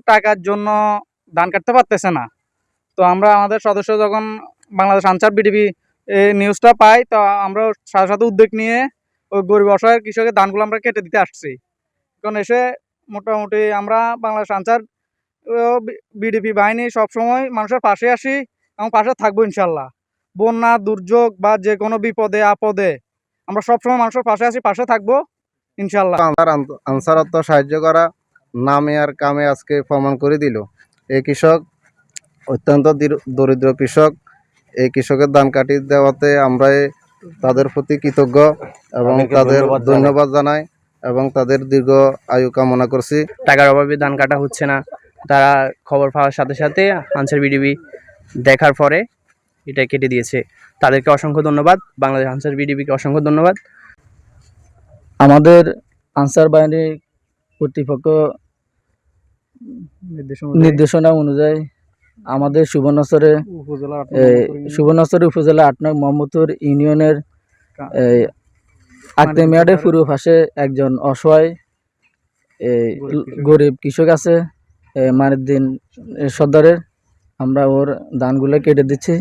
টাকার জন্য ধান কাটতে পারতেছে না। তো আমরা আমাদের সদস্য যখন বাংলাদেশ আনসার বিডিপি এই নিউজটা পাই, তো আমরা সাথে সাথে উদ্যোগ নিয়ে ওই গরিব অসহায় কৃষকের ধানগুলো আমরা কেটে দিতে আসছি। এখন এসে মোটামুটি আমরা বাংলাদেশ আনসার বিডিপি বাহিনী সবসময় মানুষের পাশে আসি এবং পাশে থাকবো ইনশাল্লাহ। বন্যা দুর্যোগ বা যে কোনো বিপদে আপদে আমরা সবসময় মানুষের পাশে আছি, পাশে থাকবো ইনশাল্লাহ। আনসারত্ব সাহায্য করা নামে আর কামে আজকে প্রমাণ করে দিল। এই কৃষক অত্যন্ত দরিদ্র কৃষক। এই কৃষকের ধান কাটি দেওয়াতে আমরা তাদের প্রতি কৃতজ্ঞ এবং তাদের ধন্যবাদ জানাই এবং তাদের দীর্ঘ আয়ু কামনা করছি। টাকার অভাবে ধান কাটা হচ্ছে না, তারা খবর পাওয়ার সাথে সাথে আনসার বিডিপি দেখার পরে এটা কেটে দিয়েছে। তাদেরকে অসংখ্য ধন্যবাদ, বাংলাদেশ আনসার বিডিপিকে অসংখ্য ধন্যবাদ। আমাদের আনসার বাহিনী কর্তৃপক্ষ নির্দেশনা অনুযায়ী আমাদের সুবর্ণচরে উপজেলা ৮ নং মোহাম্মদপুর ইউনিয়নের আক্তেমিয়াডে পূর্ব পাশে একজন অসহায় গরিব কৃষক আছে, মানিদ্দিন সর্দারের। আমরা ওর ধানগুলো কেটে দিচ্ছি।